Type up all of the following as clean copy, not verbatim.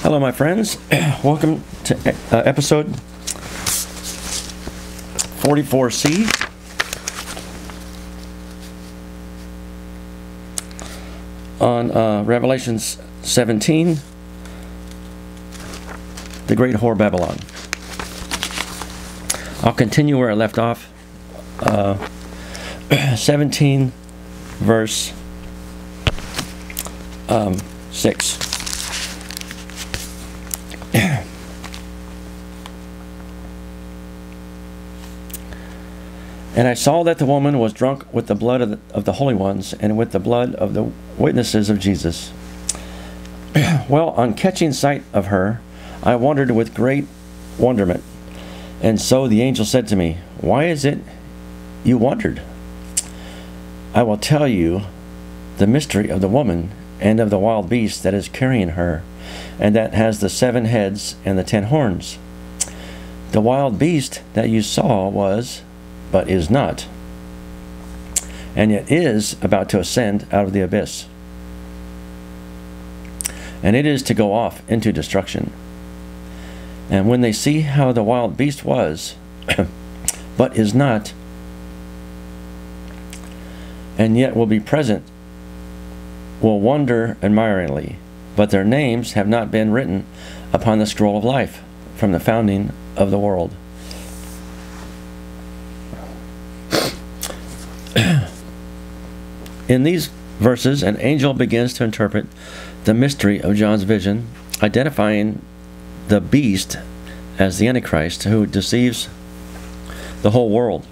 Hello, my friends. Welcome to episode 44C. On Revelations 17, the Great Whore Babylon. I'll continue where I left off. 17 verse 6. And I saw that the woman was drunk with the blood of the holy ones and with the blood of the witnesses of Jesus. Well, on catching sight of her, I wondered with great wonderment. And so the angel said to me, "Why is it you wondered? I will tell you the mystery of the woman and of the wild beast that is carrying her, and that has the 7 heads and the 10 horns. The wild beast that you saw was, but is not, and yet is about to ascend out of the abyss. And it is to go off into destruction. And when they see how the wild beast was, but is not, and yet will be present, will wonder admiringly, but their names have not been written upon the scroll of life from the founding of the world." In these verses, an angel begins to interpret the mystery of John's vision, identifying the beast as the Antichrist who deceives the whole world.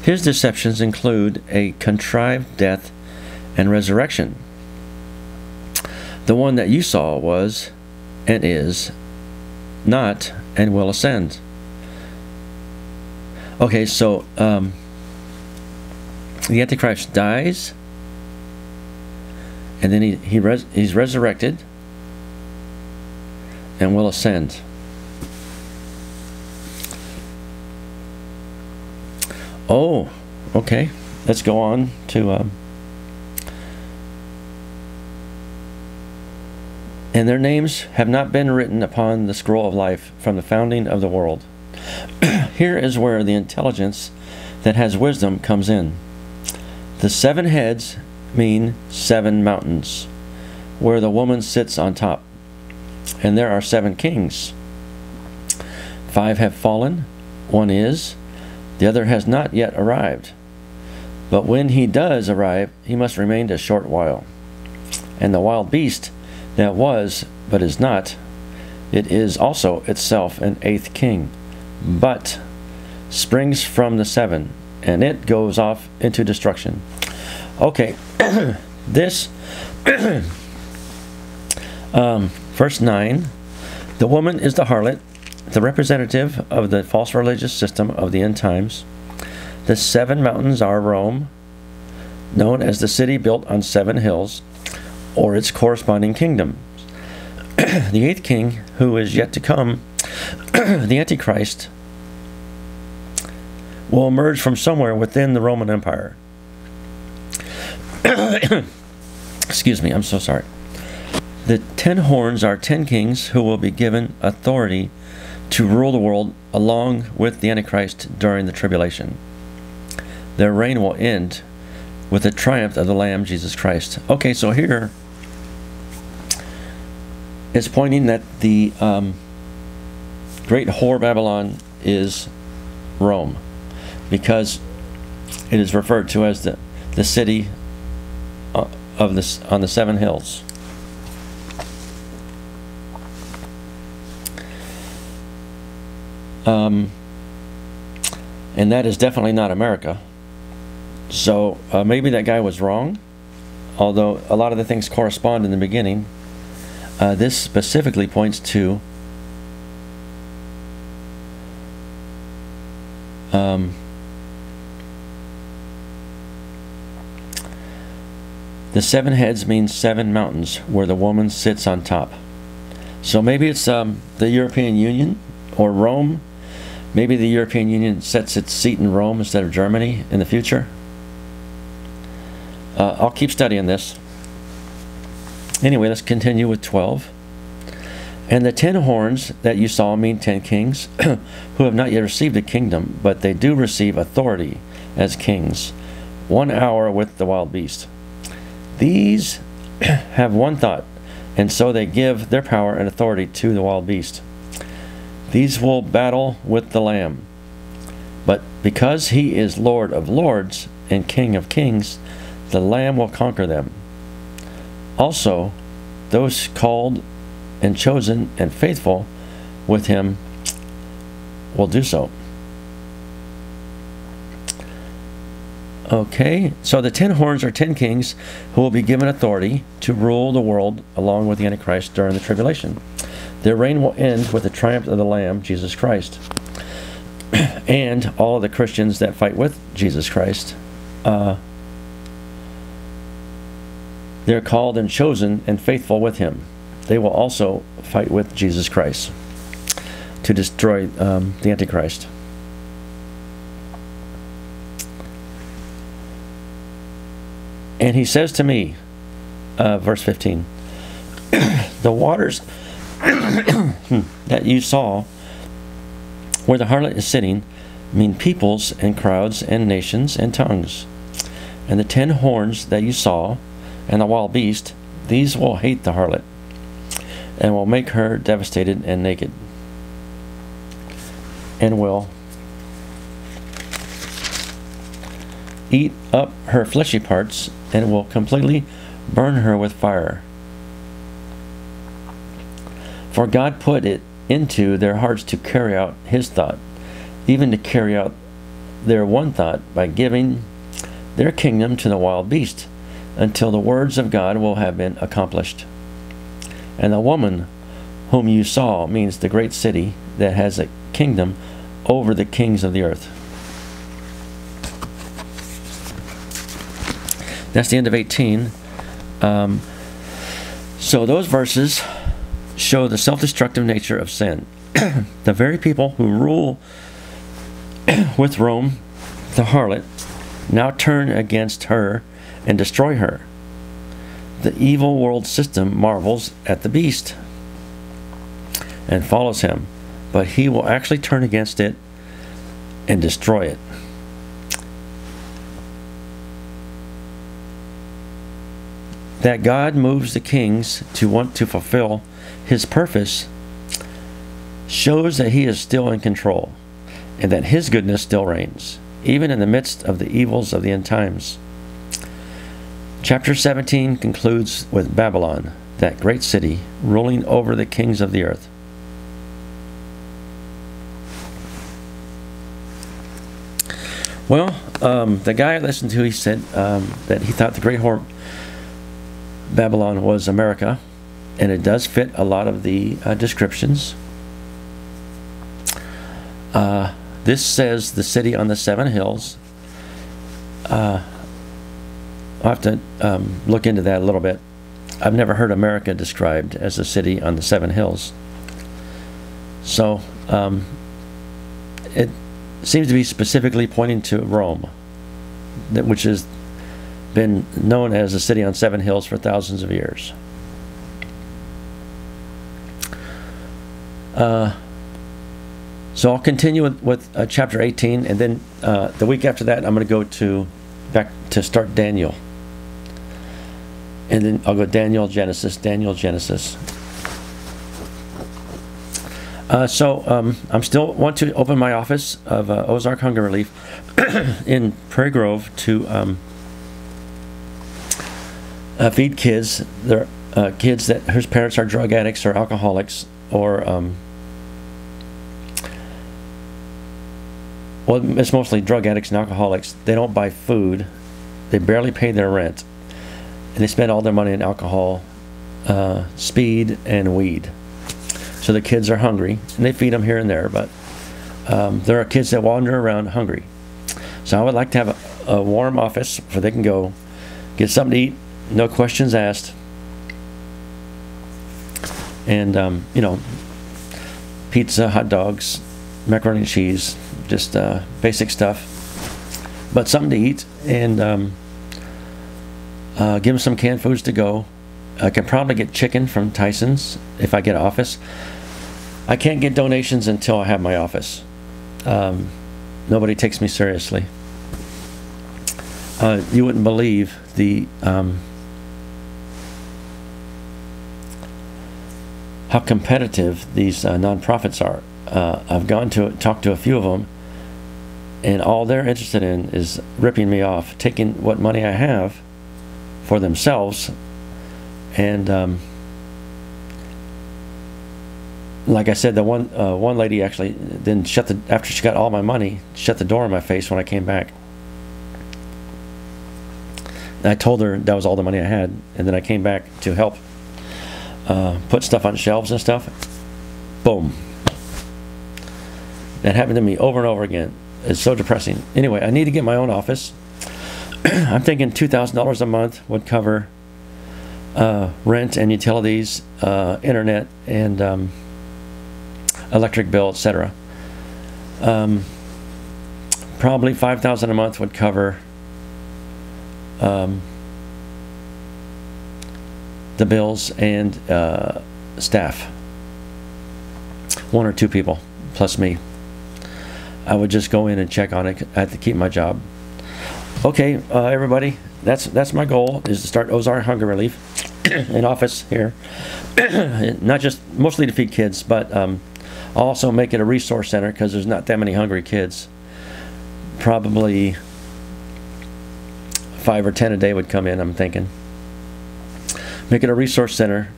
His deceptions include a contrived death and resurrection. The one that you saw was, and is, not, and will ascend. Okay, so the Antichrist dies, and then he's resurrected and will ascend. Oh, okay. Let's go on to... and their names have not been written upon the scroll of life from the founding of the world. Here is where the intelligence that has wisdom comes in. The 7 heads mean 7 mountains, where the woman sits on top. And there are 7 kings. 5 have fallen, 1 is, the other has not yet arrived. But when he does arrive, he must remain a short while. And the wild beast that was, but is not, it is also itself an 8th king, but springs from the 7, and it goes off into destruction. Okay, this, verse 9, the woman is the harlot, the representative of the false religious system of the end times. The 7 mountains are Rome, known as the city built on 7 hills, or its corresponding kingdoms. The 8th king, who is yet to come, the Antichrist, will emerge from somewhere within the Roman Empire. Excuse me, I'm so sorry. The 10 horns are 10 kings who will be given authority to rule the world along with the Antichrist during the tribulation. Their reign will end with the triumph of the Lamb, Jesus Christ. Okay, so here it's pointing that the Great Whore Babylon is Rome, because it is referred to as the city of this on the 7 hills. And that is definitely not America. So maybe that guy was wrong, although a lot of the things correspond in the beginning. This specifically points to the 7 heads means 7 mountains where the woman sits on top. So maybe it's the European Union or Rome. Maybe the European Union sets its seat in Rome instead of Germany in the future. I'll keep studying this. Anyway, let's continue with 12. And the 10 horns that you saw mean 10 kings who have not yet received a kingdom, but they do receive authority as kings, 1 hour with the wild beast. These have one thought, and so they give their power and authority to the wild beast. These will battle with the Lamb. But because he is Lord of lords and King of kings, the Lamb will conquer them. Also, those called and chosen and faithful with him will do so. Okay, so the 10 horns are 10 kings who will be given authority to rule the world along with the Antichrist during the tribulation. Their reign will end with the triumph of the Lamb, Jesus Christ. And all of the Christians that fight with Jesus Christ, they're called and chosen and faithful with him. They will also fight with Jesus Christ to destroy the Antichrist. And he says to me, verse 15, the waters that you saw where the harlot is sitting mean peoples and crowds and nations and tongues. And the 10 horns that you saw and the wild beast, these will hate the harlot and will make her devastated and naked, and will eat up her fleshy parts and will completely burn her with fire. For God put it into their hearts to carry out his thought, even to carry out their one thought by giving their kingdom to the wild beast, until the words of God will have been accomplished. And the woman whom you saw means the great city that has a kingdom over the kings of the earth. That's the end of 18. So those verses show the self-destructive nature of sin. The very people who rule with Rome, the harlot, now turn against her and destroy her. The evil world system marvels at the beast and follows him, but he will actually turn against it and destroy it. That God moves the kings to want to fulfill his purpose shows that he is still in control and that his goodness still reigns, even in the midst of the evils of the end times. Chapter 17 concludes with Babylon, that great city, ruling over the kings of the earth. Well, the guy I listened to, he said that he thought the great whore Babylon was America, and it does fit a lot of the descriptions. This says the city on the 7 hills. I'll have to look into that a little bit. I've never heard America described as a city on the 7 hills. So it seems to be specifically pointing to Rome, which has been known as a city on 7 hills for thousands of years. So I'll continue with chapter 18, and then the week after that I'm going to go back to start Daniel. And then I'll go Daniel, Genesis, Daniel, Genesis. So I'm still want to open my office of Ozark Hunger Relief in Prairie Grove to feed kids. They're kids whose parents are drug addicts or alcoholics, or well, it's mostly drug addicts and alcoholics. They don't buy food. They barely pay their rent. And they spend all their money on alcohol, speed, and weed. So the kids are hungry, and they feed them here and there, but there are kids that wander around hungry. So I would like to have a warm office where they can go get something to eat, no questions asked, and you know, pizza, hot dogs, macaroni and cheese, just basic stuff, but something to eat, and give them some canned foods to go, I can probably get chicken from Tyson's if I get an office. I can't get donations until I have my office. Nobody takes me seriously. You wouldn't believe the how competitive these nonprofits are. I've gone to talk to a few of them, and all they're interested in is ripping me off, taking what money I have for themselves, and like I said, the one lady actually then after she got all my money, shut the door in my face when I came back. I told her that was all the money I had, and then I came back to help put stuff on shelves and stuff. Boom. That happened to me over and over again. It's so depressing. Anyway, I need to get my own office. I'm thinking $2,000 a month would cover rent and utilities, internet, and electric bill, etc. Probably $5,000 a month would cover the bills and staff. 1 or 2 people plus me. I would just go in and check on it. I have to keep my job. Okay, everybody, that's my goal, is to start Ozark Hunger Relief in office here. Not just mostly to feed kids, but I'll also make it a resource center, because there's not that many hungry kids. Probably 5 or 10 a day would come in, I'm thinking. Make it a resource center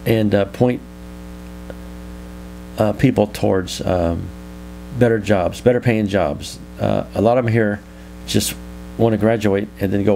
and point people towards better jobs, better paying jobs. A lot of them here just want to graduate and then go